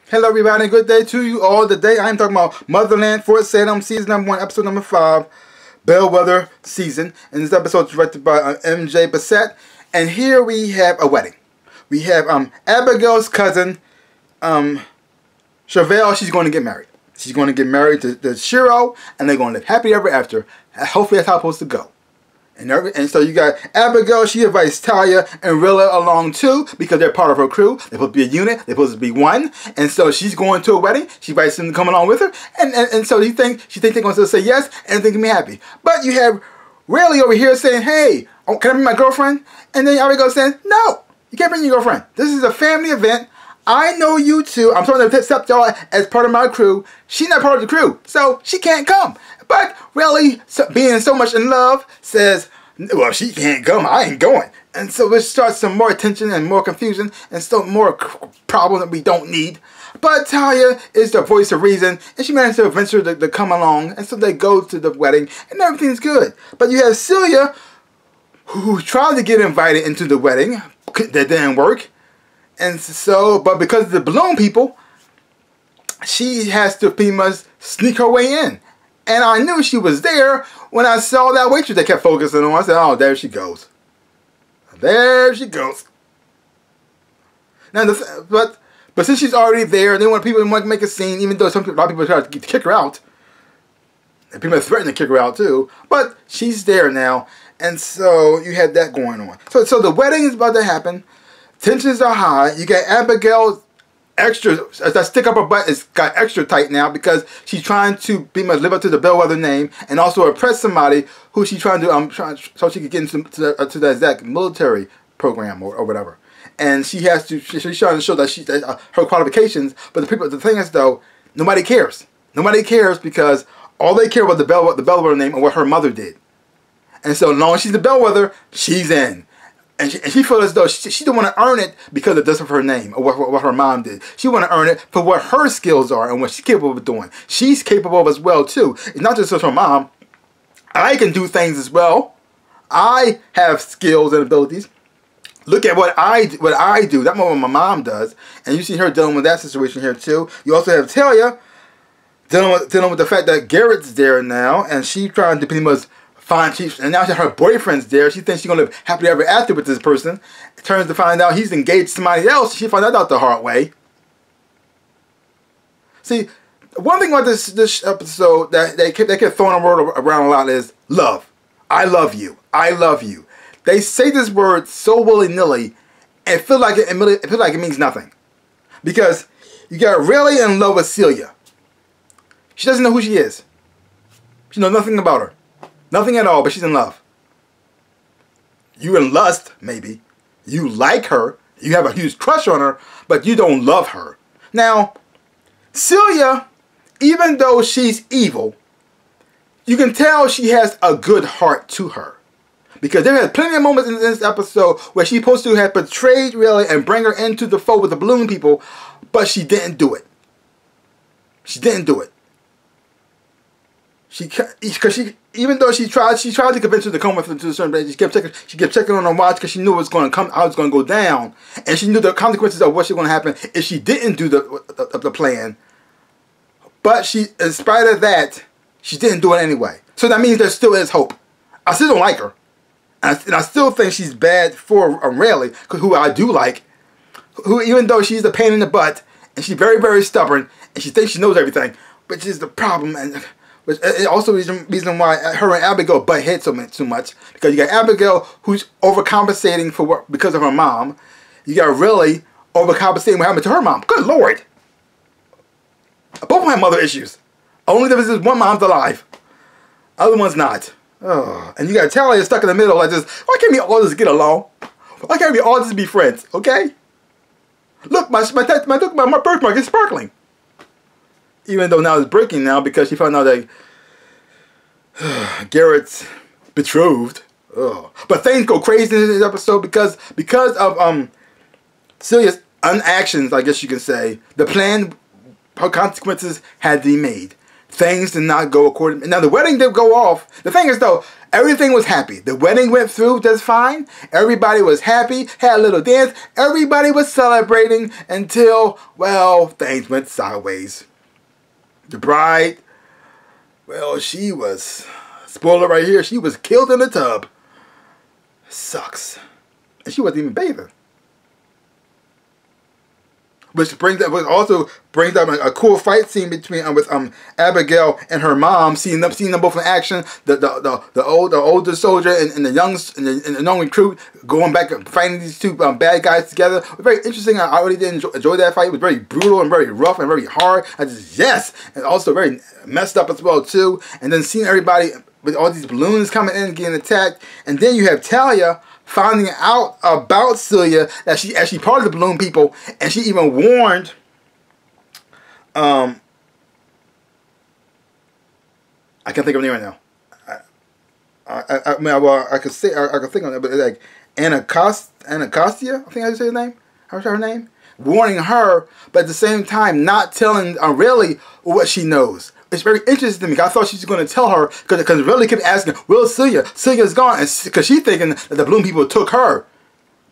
Hello everybody, good day to you all. Today I am talking about Motherland, Fort Salem, season number 1, episode number 5, Bellweather season. And this episode is directed by MJ Bassett. And here we have a wedding. We have Abigail's cousin, Chevelle. She's going to get married. She's going to get married to Shiro, and they're going to live happy ever after. Hopefully that's how it's supposed to go. And so you got Abigail, she invites Talia and Rilla along too because they're part of her crew. They're supposed to be a unit. They're supposed to be one. And so she's going to a wedding. She invites them to come along with her. And so she thinks they're going to say yes and they can be happy. But you have Riley over here saying, hey, can I bring my girlfriend? And then Abigail saying, no, you can't bring your girlfriend. This is a family event. I know you two. I'm trying to accept y'all as part of my crew. She's not part of the crew, so she can't come. But really, being so much in love, says, well, she can't come. I ain't going. And so it starts some more tension and more confusion and still more problems that we don't need. But Talia is the voice of reason, and she managed to venture to come along. And so they go to the wedding, and everything's good. But you have Celia, who tried to get invited into the wedding. That didn't work. And so, but because of the balloon people, she has to pretty much sneak her way in. And I knew she was there when I saw that waitress they kept focusing on. I said, oh, there she goes. There she goes. Now, but since she's already there, they want people to make a scene, even though a lot of people try to kick her out. And people threaten to kick her out too. But she's there now. And so you had that going on. So the wedding is about to happen. Tensions are high. You got Abigail extra, that stick up her butt is got extra tight now because she's trying to pretty much live up to the Bellweather name and also impress somebody who she's trying to so she can get into to the exact military program or whatever. And she has to, she's trying to show that her qualifications. But the thing is though, nobody cares. Nobody cares because all they care about the Bellweather name and what her mother did. And so as long as she's the Bellweather, she's in. And she feels as though she don't want to earn it because of this of her name or what her mom did. She want to earn it for what her skills are and what she's capable of doing. She's capable of as well too. It's not just her mom. I can do things as well. I have skills and abilities. Look at what I do. That's what my mom does. And you see her dealing with that situation here too. You also have Talia dealing with the fact that Garrett's there now, and she trying to pretty much and now her boyfriend's there. She thinks she's going to live happily ever after with this person. It turns to find out he's engaged to somebody else. She found that out the hard way. See, one thing about this episode that they kept throwing a word around a lot is love. I love you. I love you. They say this word so willy-nilly and feel like it means nothing. Because you got really in love with Celia. She doesn't know who she is. She knows nothing about her. Nothing at all, but she's in love. You in lust, maybe. You like her. You have a huge crush on her, but you don't love her. Now, Celia, even though she's evil, you can tell she has a good heart to her. Because there are plenty of moments in this episode where she's supposed to have betrayed Riley and bring her into the fold with the balloon people, but she didn't do it. She didn't do it. Even though she tried to convince her to come with her to a certain place, she kept checking on her watch because she knew it was going to come, how it was going to go down, and she knew the consequences of what's going to happen if she didn't do the plan. But she, in spite of that, she didn't do it anyway. So that means there still is hope. I still don't like her, and I still think she's bad for Rayleigh, who I do like. Who, even though she's a pain in the butt and she's very, very stubborn and she thinks she knows everything, which is the problem. And which is also the reason why her and Abigail butt heads so much. Because you got Abigail who's overcompensating because of her mom. You got Riley overcompensating what happened to her mom. Good Lord. Both have mother issues. Only difference is one mom's alive. Other one's not. Oh. And you got Talia stuck in the middle like this. Why can't we all just get along? Why can't we all just be friends? Okay? Look, my birthmark is sparkling. Even though now it's breaking now because she found out that Garrett's betrothed. Ugh. But things go crazy in this episode because of Celia's inactions, I guess you can say. The plan, her consequences had to be made. things did not go according. Now the wedding did go off. The thing is though, everything was happy. The wedding went through just fine. Everybody was happy, had a little dance. Everybody was celebrating until, well, things went sideways. The bride, well, she was, spoiler right here, she was killed in a tub. Sucks. And she wasn't even bathing. Which also brings up a cool fight scene between with Abigail and her mom, seeing them both in action. The older soldier and the young recruit going back and fighting these two bad guys together. It was very interesting. I really did enjoy that fight. It was very brutal and very rough and very hard. I just yes, and also very messed up as well too. And then seeing everybody with all these balloons coming in and getting attacked, and then you have Talia finding out about Celia, that she actually part of the balloon people, and she even warned I can't think of her name right now. I could think of it, but it's like Anacostia, I think I say her name. How's her name? Warning her, but at the same time not telling really what she knows. It's very interesting to me. I thought she was going to tell her, because really kept asking, "Where's Celia? Celia's gone," because she's thinking that the balloon people took her.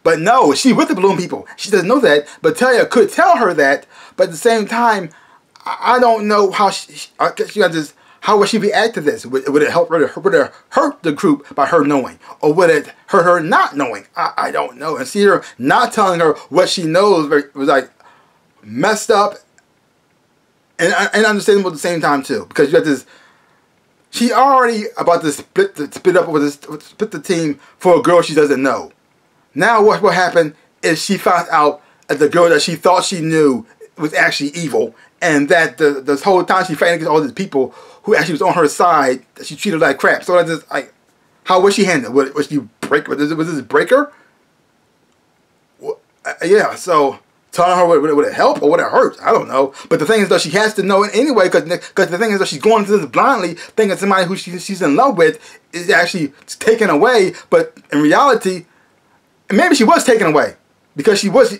But no, she's with the balloon people. She doesn't know that, but Talia could tell her that. But at the same time, I don't know how how would she react to this? Would it help her? Would it hurt the group by her knowing, or would it hurt her not knowing? I don't know. And see her not telling her what she knows was like messed up. And understandable at the same time too, because you got this. She already about to split the team for a girl she doesn't know. Now what happened is she found out that the girl that she thought she knew was actually evil, and that this whole time she fighting against all these people who actually was on her side, that she treated like crap. So I just like, how was she handled? Was she break? Was this breaker? Yeah. So. Telling her would it help or would it hurt? I don't know. But the thing is, though, she has to know it anyway, because the thing is, though, she's going into this blindly, thinking somebody who she's in love with is actually taken away. But in reality, maybe she was taken away because she was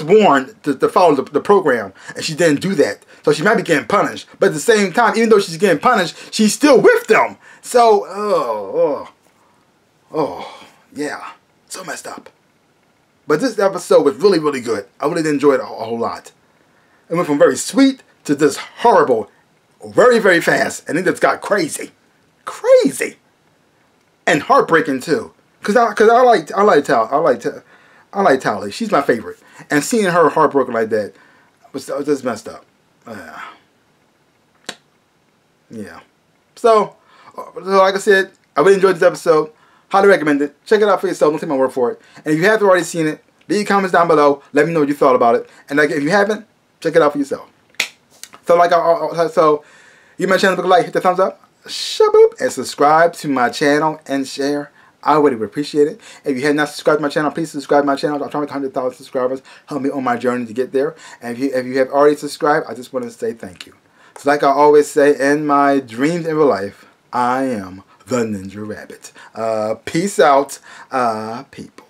warned to follow the program, and she didn't do that. So she might be getting punished. But at the same time, even though she's getting punished, she's still with them. So yeah, so messed up. But this episode was really, really good. I really enjoyed it a whole lot. It went from very sweet to this horrible, very, very fast, and then it got crazy, and heartbreaking too. Cause I like Tally. She's my favorite, and seeing her heartbroken like that was just messed up. Yeah. So like I said, I really enjoyed this episode. Highly recommend it. Check it out for yourself. Don't take my word for it. And if you haven't already seen it, leave your comments down below. Let me know what you thought about it. And like, if you haven't, check it out for yourself. So you my channel, like, hit the thumbs up, shaboop, and subscribe to my channel and share. I would appreciate it. If you have not subscribed to my channel, please subscribe to my channel. I'm trying to make 100,000 subscribers. Help me on my journey to get there. And if you have already subscribed, I just want to say thank you. So like I always say in my dreams in real life, I am the Ninja Rabbit. Peace out, people.